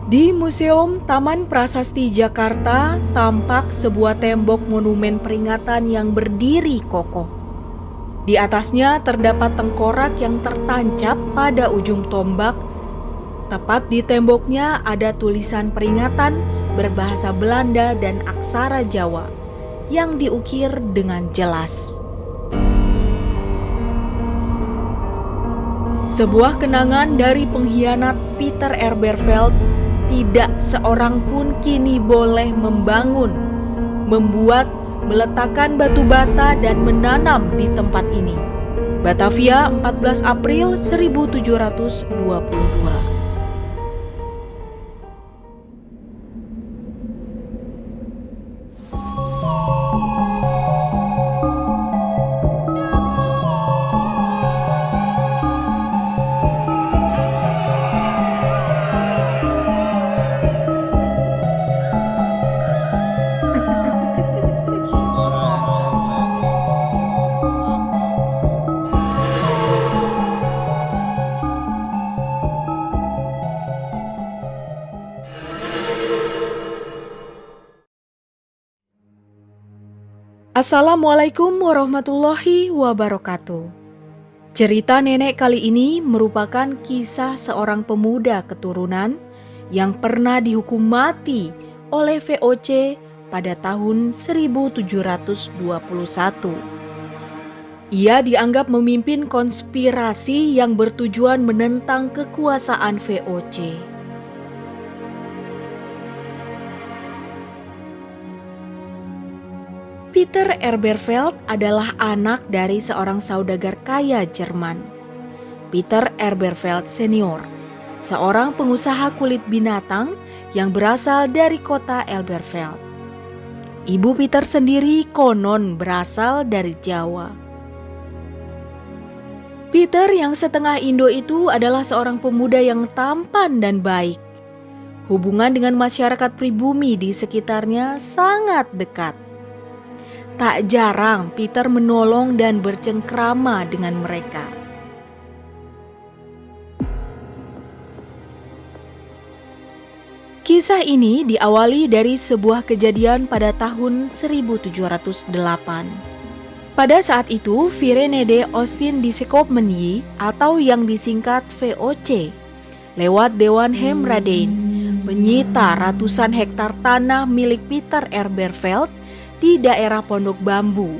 Di Museum Taman Prasasti Jakarta tampak sebuah tembok monumen peringatan yang berdiri kokoh. Di atasnya terdapat tengkorak yang tertancap pada ujung tombak. Tepat di temboknya ada tulisan peringatan berbahasa Belanda dan aksara Jawa yang diukir dengan jelas. Sebuah kenangan dari pengkhianat Peter R. Bergeveld. Tidak seorang pun kini boleh membangun, membuat, meletakkan batu bata dan menanam di tempat ini. Batavia, 14 April 1722. Assalamualaikum warahmatullahi wabarakatuh. Cerita nenek kali ini merupakan kisah seorang pemuda keturunan yang pernah dihukum mati oleh VOC pada tahun 1721. Ia dianggap memimpin konspirasi yang bertujuan menentang kekuasaan VOC. Peter R. Bergeveld adalah anak dari seorang saudagar kaya Jerman, Peter R. Bergeveld Senior, seorang pengusaha kulit binatang yang berasal dari kota Elberfeld. Ibu Peter sendiri konon berasal dari Jawa. Peter yang setengah Indo itu adalah seorang pemuda yang tampan dan baik. Hubungan dengan masyarakat pribumi di sekitarnya sangat dekat. Tak jarang Peter menolong dan bercengkrama dengan mereka. Kisah ini diawali dari sebuah kejadian pada tahun 1708. Pada saat itu, Virenede Austin Disekopmenyi atau yang disingkat VOC lewat Dewan Hemraden menyita ratusan hektar tanah milik Peter R. Bergeveld di daerah Pondok Bambu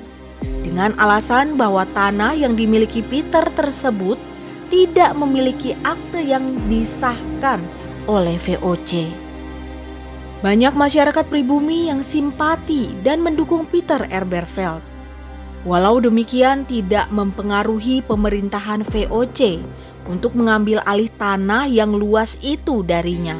dengan alasan bahwa tanah yang dimiliki Peter tersebut tidak memiliki akte yang disahkan oleh VOC. Banyak masyarakat pribumi yang simpati dan mendukung Peter R. Bergeveld. Walau demikian tidak mempengaruhi pemerintahan VOC untuk mengambil alih tanah yang luas itu darinya.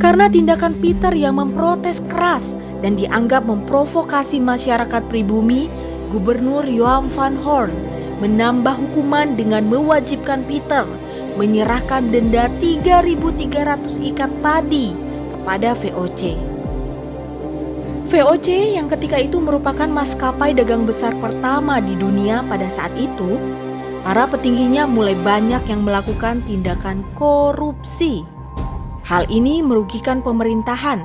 Karena tindakan Peter yang memprotes keras dan dianggap memprovokasi masyarakat pribumi, Gubernur Johan van Horn menambah hukuman dengan mewajibkan Peter menyerahkan denda 3.300 ikat padi kepada VOC. VOC yang ketika itu merupakan maskapai dagang besar pertama di dunia pada saat itu, para petingginya mulai banyak yang melakukan tindakan korupsi. Hal ini merugikan pemerintahan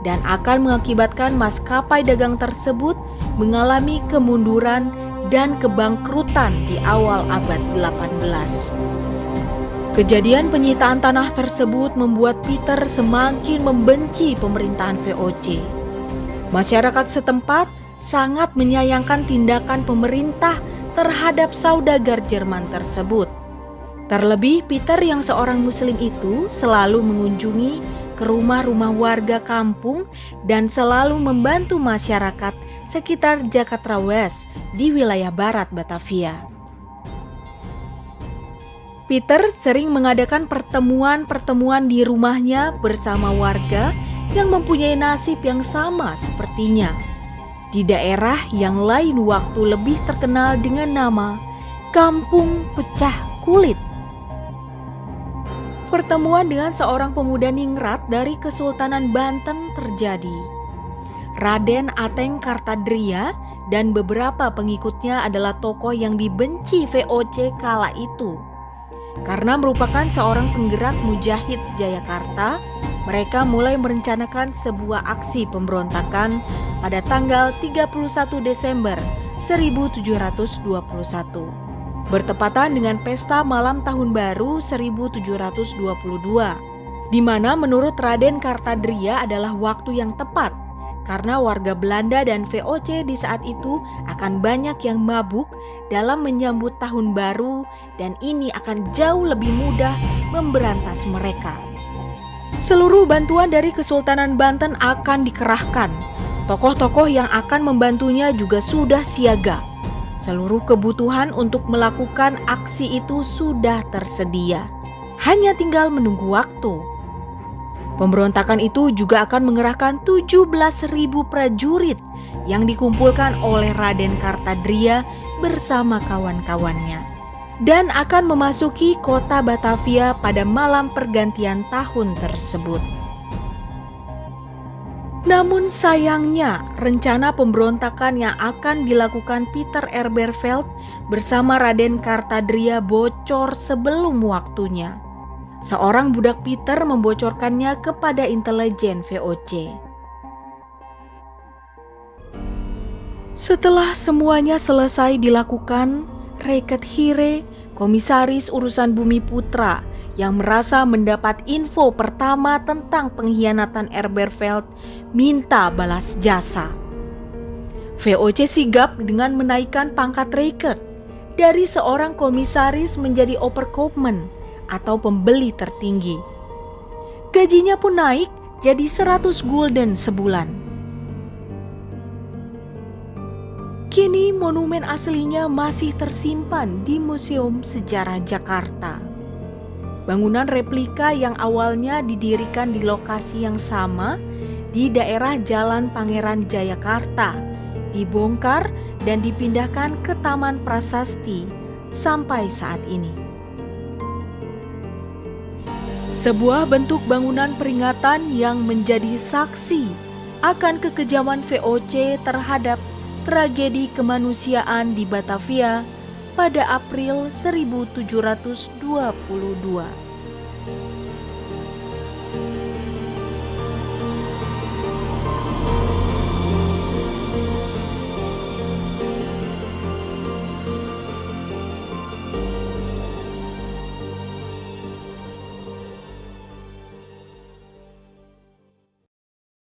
dan akan mengakibatkan maskapai dagang tersebut mengalami kemunduran dan kebangkrutan di awal abad 18. Kejadian penyitaan tanah tersebut membuat Peter semakin membenci pemerintahan VOC. Masyarakat setempat sangat menyayangkan tindakan pemerintah terhadap saudagar Jerman tersebut. Terlebih Peter yang seorang muslim itu selalu mengunjungi ke rumah-rumah warga kampung dan selalu membantu masyarakat sekitar Jakarta West di wilayah barat Batavia. Peter sering mengadakan pertemuan-pertemuan di rumahnya bersama warga yang mempunyai nasib yang sama sepertinya. Di daerah yang lain waktu lebih terkenal dengan nama Kampung Pecah Kulit. Pertemuan dengan seorang pemuda ningrat dari Kesultanan Banten terjadi. Raden Ateng Kartadria dan beberapa pengikutnya adalah tokoh yang dibenci VOC kala itu. Karena merupakan seorang penggerak Mujahid Jayakarta, mereka mulai merencanakan sebuah aksi pemberontakan pada tanggal 31 Desember 1721. Bertepatan dengan pesta malam tahun baru 1722, di mana menurut Raden Kartadria adalah waktu yang tepat karena warga Belanda dan VOC di saat itu akan banyak yang mabuk dalam menyambut tahun baru dan ini akan jauh lebih mudah memberantas mereka. Seluruh bantuan dari Kesultanan Banten akan dikerahkan. Tokoh-tokoh yang akan membantunya juga sudah siaga. Seluruh kebutuhan untuk melakukan aksi itu sudah tersedia. Hanya tinggal menunggu waktu. Pemberontakan itu juga akan mengerahkan 17.000 prajurit yang dikumpulkan oleh Raden Kartadria bersama kawan-kawannya dan akan memasuki kota Batavia pada malam pergantian tahun tersebut. Namun sayangnya, rencana pemberontakan yang akan dilakukan Pieter Elberfeld bersama Raden Kartadria bocor sebelum waktunya. Seorang budak Pieter membocorkannya kepada intelijen VOC. Setelah semuanya selesai dilakukan, Reiket Hire, komisaris urusan Bumi Putra yang merasa mendapat info pertama tentang pengkhianatan Elberfeld, minta balas jasa. VOC sigap dengan menaikkan pangkat Reiket dari seorang komisaris menjadi Oberkoopman atau pembeli tertinggi. Gajinya pun naik jadi 100 gulden sebulan. Kini monumen aslinya masih tersimpan di Museum Sejarah Jakarta. Bangunan replika yang awalnya didirikan di lokasi yang sama di daerah Jalan Pangeran Jayakarta dibongkar dan dipindahkan ke Taman Prasasti sampai saat ini. Sebuah bentuk bangunan peringatan yang menjadi saksi akan kekejaman VOC terhadap tragedi kemanusiaan di Batavia pada April 1722.